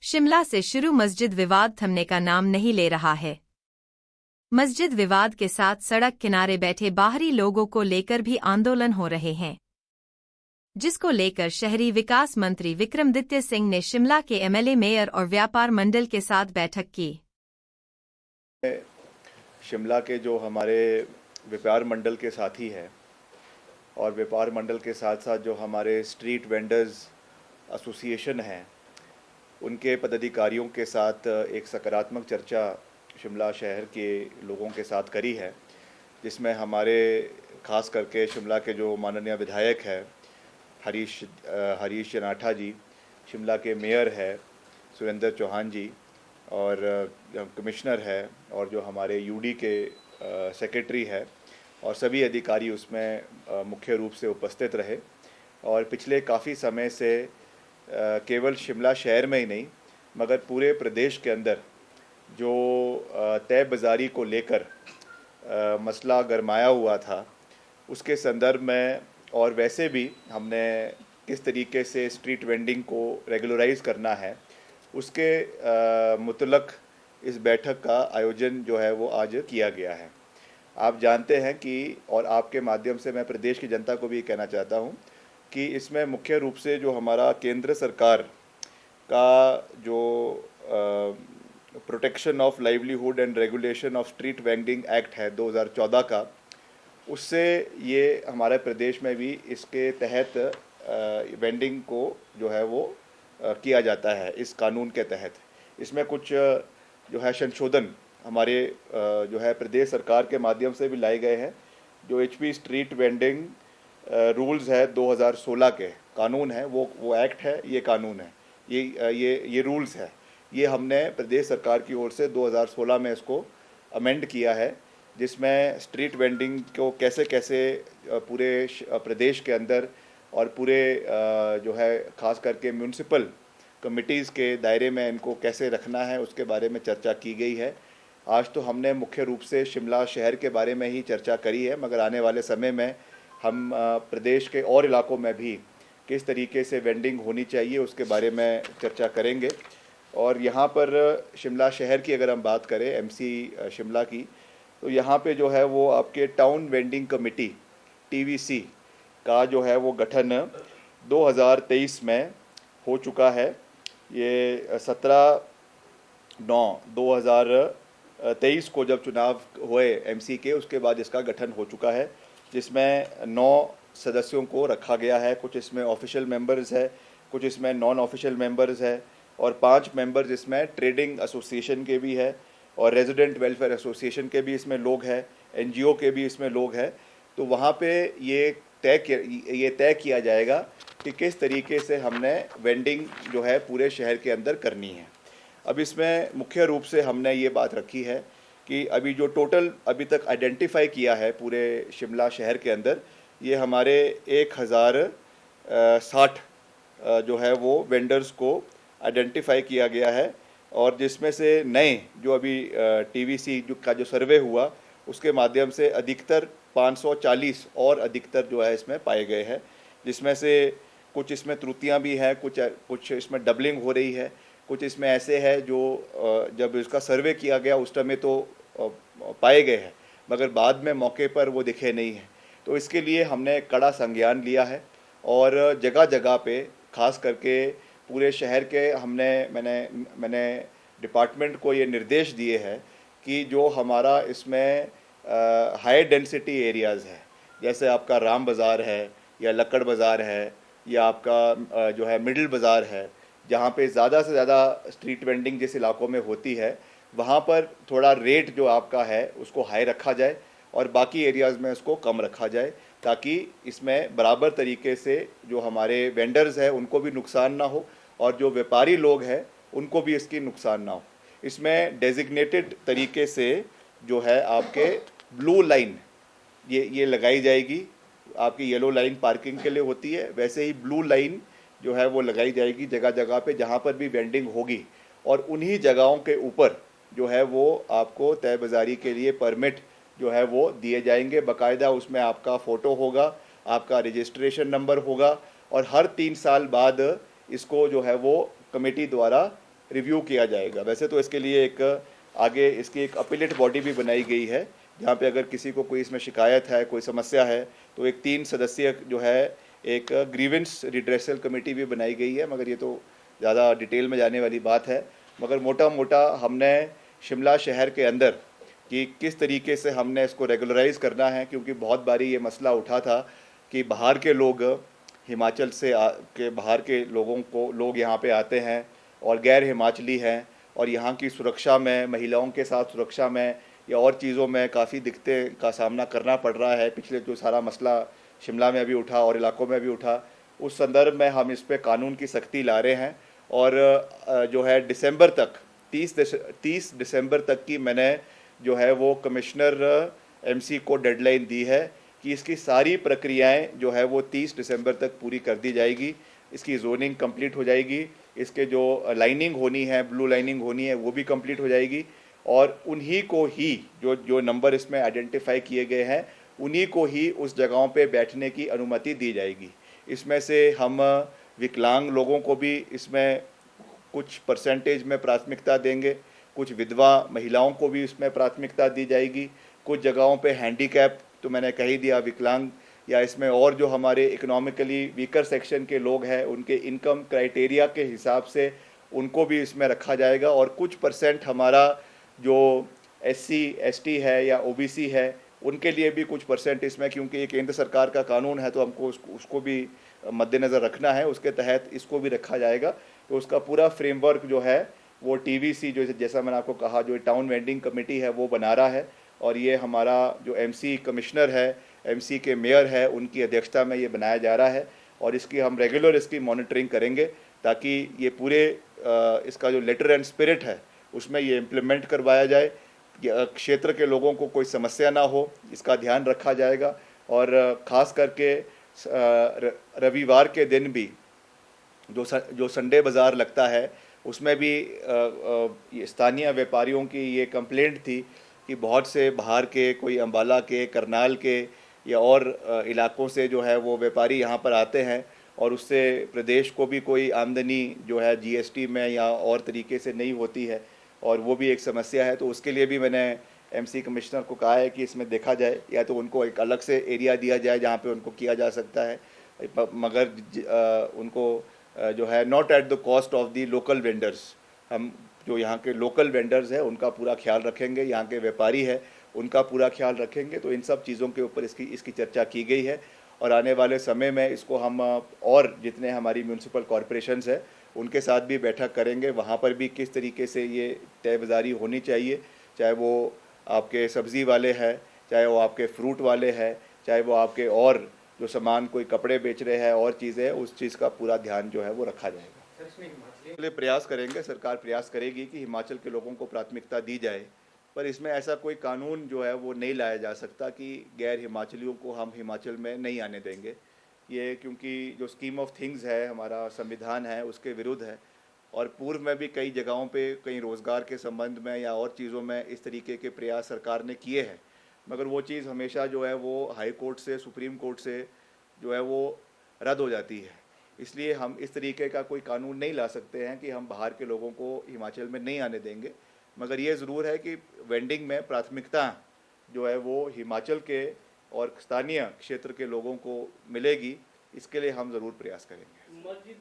शिमला से शुरू मस्जिद विवाद थमने का नाम नहीं ले रहा है। मस्जिद विवाद के साथ सड़क किनारे बैठे बाहरी लोगों को लेकर भी आंदोलन हो रहे हैं, जिसको लेकर शहरी विकास मंत्री विक्रमादित्य सिंह ने शिमला के एमएलए, मेयर और व्यापार मंडल के साथ बैठक की। शिमला के जो हमारे व्यापार मंडल के साथी हैं और व्यापार मंडल के साथ साथ जो हमारे स्ट्रीट वेंडर्स एसोसिएशन हैं, उनके पदाधिकारियों के साथ एक सकारात्मक चर्चा शिमला शहर के लोगों के साथ करी है, जिसमें हमारे खास करके शिमला के जो माननीय विधायक है हरीश जनाठा जी, शिमला के मेयर है सुरेंद्र चौहान जी, और कमिश्नर है, और जो हमारे यूडी के सेक्रेटरी है, और सभी अधिकारी उसमें मुख्य रूप से उपस्थित रहे। और पिछले काफ़ी समय से केवल शिमला शहर में ही नहीं मगर पूरे प्रदेश के अंदर जो तय बाज़ारी को लेकर मसला गरमाया हुआ था, उसके संदर्भ में और वैसे भी हमने किस तरीके से स्ट्रीट वेंडिंग को रेगुलराइज करना है, उसके मुतलक इस बैठक का आयोजन जो है वो आज किया गया है। आप जानते हैं कि, और आपके माध्यम से मैं प्रदेश की जनता को भी कहना चाहता हूं कि इसमें मुख्य रूप से जो हमारा केंद्र सरकार का जो protection of livelihood and regulation of street vending act है 2014 का, उससे ये हमारे प्रदेश में भी इसके तहत वेंडिंग को जो है वो किया जाता है। इस कानून के तहत इसमें कुछ जो है संशोधन हमारे जो है प्रदेश सरकार के माध्यम से भी लाए गए हैं। जो एचपी स्ट्रीट वेंडिंग रूल्स है 2016 के कानून है, वो एक्ट है, ये कानून है, ये रूल्स है, ये हमने प्रदेश सरकार की ओर से 2016 में इसको अमेंड किया है, जिसमें स्ट्रीट वेंडिंग को कैसे कैसे पूरे प्रदेश के अंदर और पूरे जो है खास करके म्यूनसिपल कमिटीज़ के दायरे में इनको कैसे रखना है, उसके बारे में चर्चा की गई है। आज तो हमने मुख्य रूप से शिमला शहर के बारे में ही चर्चा करी है, मगर आने वाले समय में हम प्रदेश के और इलाकों में भी किस तरीके से वेंडिंग होनी चाहिए उसके बारे में चर्चा करेंगे। और यहाँ पर शिमला शहर की अगर हम बात करें, एमसी शिमला की, तो यहाँ पे जो है वो आपके टाउन वेंडिंग कमेटी टीवीसी का जो है वो गठन 2023 में हो चुका है। ये 17/9/2023 को जब चुनाव हुए एमसी के, उसके बाद इसका गठन हो चुका है, जिसमें 9 सदस्यों को रखा गया है। कुछ इसमें ऑफिशियल मेंबर्स है, कुछ इसमें नॉन ऑफिशियल मेंबर्स है, और 5 मेंबर्स इसमें ट्रेडिंग एसोसिएशन के भी है, और रेजिडेंट वेलफेयर एसोसिएशन के भी इसमें लोग हैं, एनजीओ के भी इसमें लोग हैं। तो वहाँ पे ये तय किया जाएगा कि किस तरीके से हमने वेंडिंग जो है पूरे शहर के अंदर करनी है। अब इसमें मुख्य रूप से हमने ये बात रखी है कि अभी जो टोटल अभी तक आइडेंटिफाई किया है पूरे शिमला शहर के अंदर, ये हमारे 1060 जो है वो वेंडर्स को आइडेंटिफाई किया गया है, और जिसमें से नए जो अभी टीवीसी का जो सर्वे हुआ उसके माध्यम से अधिकतर 540 और अधिकतर जो है इसमें पाए गए हैं, जिसमें से कुछ इसमें त्रुटियां भी हैं, कुछ इसमें डबलिंग हो रही है, कुछ इसमें ऐसे है जो जब इसका सर्वे किया गया उस समय तो पाए गए हैं मगर बाद में मौके पर वो दिखे नहीं हैं। तो इसके लिए हमने कड़ा संज्ञान लिया है, और जगह जगह पे खास करके पूरे शहर के मैंने डिपार्टमेंट को ये निर्देश दिए हैं कि जो हमारा इसमें हाई डेंसिटी एरियाज़ है, जैसे आपका राम बाज़ार है या लक्कड़ बाज़ार है या आपका जो है मिडिल बाज़ार है, जहाँ पे ज़्यादा से ज़्यादा स्ट्रीट वेंडिंग जिस इलाकों में होती है, वहाँ पर थोड़ा रेट जो आपका है उसको हाई रखा जाए और बाकी एरियाज़ में उसको कम रखा जाए, ताकि इसमें बराबर तरीके से जो हमारे वेंडर्स हैं उनको भी नुकसान ना हो और जो व्यापारी लोग हैं उनको भी इसकी नुकसान ना हो। इसमें डेजिग्नेटेड तरीके से जो है आपके ब्लू लाइन ये लगाई जाएगी। आपकी येलो लाइन पार्किंग के लिए होती है, वैसे ही ब्लू लाइन जो है वो लगाई जाएगी जगह जगह पे जहाँ पर भी वेंडिंग होगी, और उन्हीं जगहों के ऊपर जो है वो आपको तय बाज़ारी के लिए परमिट जो है वो दिए जाएंगे। बाकायदा उसमें आपका फ़ोटो होगा, आपका रजिस्ट्रेशन नंबर होगा, और हर 3 साल बाद इसको जो है वो कमेटी द्वारा रिव्यू किया जाएगा। वैसे तो इसके लिए एक आगे इसकी एक अपीलेट बॉडी भी बनाई गई है, जहाँ पे अगर किसी को कोई इसमें शिकायत है, कोई समस्या है, तो एक 3 सदस्यीय जो है एक ग्रीवेंस रिड्रेसल कमेटी भी बनाई गई है, मगर ये तो ज़्यादा डिटेल में जाने वाली बात है। मगर मोटा मोटा हमने शिमला शहर के अंदर कि किस तरीके से हमने इसको रेगुलराइज करना है, क्योंकि बहुत बारी ये मसला उठा था कि बाहर के लोग हिमाचल से बाहर के लोग यहाँ पे आते हैं और गैर हिमाचली हैं, और यहाँ की सुरक्षा में, महिलाओं के साथ सुरक्षा में या और चीज़ों में काफ़ी दिक्कतें का सामना करना पड़ रहा है। पिछले जो सारा मसला शिमला में भी उठा और इलाकों में भी उठा, उस संदर्भ में हम इस पर कानून की सख्ती ला रहे हैं। और जो है दिसंबर तक 30 दिसंबर तक की मैंने जो है वो कमिश्नर एमसी को डेडलाइन दी है कि इसकी सारी प्रक्रियाएं जो है वो 30 दिसंबर तक पूरी कर दी जाएगी। इसकी जोनिंग कंप्लीट हो जाएगी, इसके जो लाइनिंग होनी है, ब्लू लाइनिंग होनी है, वो भी कंप्लीट हो जाएगी, और उन्हीं को ही जो नंबर इसमें आइडेंटिफाई किए गए हैं, उन्हीं को ही उस जगहों पे बैठने की अनुमति दी जाएगी। इसमें से हम विकलांग लोगों को भी इसमें कुछ परसेंटेज में प्राथमिकता देंगे, कुछ विधवा महिलाओं को भी इसमें प्राथमिकता दी जाएगी, कुछ जगहों पे हैंडीकैप तो मैंने कह ही दिया, विकलांग, या इसमें और जो हमारे इकोनॉमिकली वीकर सेक्शन के लोग हैं उनके इनकम क्राइटेरिया के हिसाब से उनको भी इसमें रखा जाएगा। और कुछ परसेंट हमारा जो एससी एसटी है या ओबीसी है उनके लिए भी कुछ परसेंट इसमें, क्योंकि ये केंद्र सरकार का कानून है तो हमको उसको भी मद्देनज़र रखना है, उसके तहत इसको भी रखा जाएगा। तो उसका पूरा फ्रेमवर्क जो है वो टीवीसी, जो जैसा मैंने आपको कहा, जो टाउन वेंडिंग कमेटी है वो बना रहा है, और ये हमारा जो एमसी कमिश्नर है, एमसी के मेयर है, उनकी अध्यक्षता में ये बनाया जा रहा है। और इसकी हम रेगुलर इसकी मॉनिटरिंग करेंगे ताकि ये पूरे इसका जो लेटर एंड स्पिरिट है उसमें ये इम्प्लीमेंट करवाया जाए, क्षेत्र के लोगों को कोई समस्या ना हो, इसका ध्यान रखा जाएगा। और ख़ास करके रविवार के दिन भी जो संडे बाज़ार लगता है उसमें भी स्थानीय व्यापारियों की ये कंप्लेंट थी कि बहुत से बाहर के, कोई अम्बाला के, करनाल के या और इलाकों से जो है वो व्यापारी यहाँ पर आते हैं, और उससे प्रदेश को भी कोई आमदनी जो है जीएसटी में या और तरीके से नहीं होती है, और वो भी एक समस्या है। तो उसके लिए भी मैंने एमसी कमिश्नर को कहा है कि इसमें देखा जाए, या तो उनको एक अलग से एरिया दिया जाए जहाँ पे उनको किया जा सकता है, मगर उनको जो है not at the cost of the local vendors. हम जो यहाँ के लोकल वेंडर्स हैं उनका पूरा ख्याल रखेंगे, यहाँ के व्यापारी है उनका पूरा ख्याल रखेंगे। तो इन सब चीज़ों के ऊपर इसकी चर्चा की गई है, और आने वाले समय में इसको हम और जितने हमारी म्यूनसिपल कॉरपोरेशंस है उनके साथ भी बैठक करेंगे, वहाँ पर भी किस तरीके से ये तय बाज़ारी होनी चाहिए, चाहे वो आपके सब्ज़ी वाले हैं, चाहे वो आपके फ्रूट वाले हैं, चाहे वो आपके और जो सामान कोई कपड़े बेच रहे हैं और चीज़ें हैं, उस चीज़ का पूरा ध्यान जो है वो रखा जाएगा। इसके लिए प्रयास करेंगे, सरकार प्रयास करेगी कि हिमाचल के लोगों को प्राथमिकता दी जाए, पर इसमें ऐसा कोई कानून जो है वो नहीं लाया जा सकता कि गैर हिमाचलियों को हम हिमाचल में नहीं आने देंगे। ये क्योंकि जो स्कीम ऑफ थिंग्स है, हमारा संविधान है, उसके विरुद्ध है। और पूर्व में भी कई जगहों पे कहीं रोज़गार के संबंध में या और चीज़ों में इस तरीके के प्रयास सरकार ने किए हैं, मगर वो चीज़ हमेशा जो है वो हाई कोर्ट से, सुप्रीम कोर्ट से जो है वो रद्द हो जाती है। इसलिए हम इस तरीके का कोई कानून नहीं ला सकते हैं कि हम बाहर के लोगों को हिमाचल में नहीं आने देंगे, मगर ये ज़रूर है कि वेंडिंग में प्राथमिकता जो है वो हिमाचल के और स्थानीय क्षेत्र के लोगों को मिलेगी। इसके लिए हम ज़रूर प्रयास करेंगे।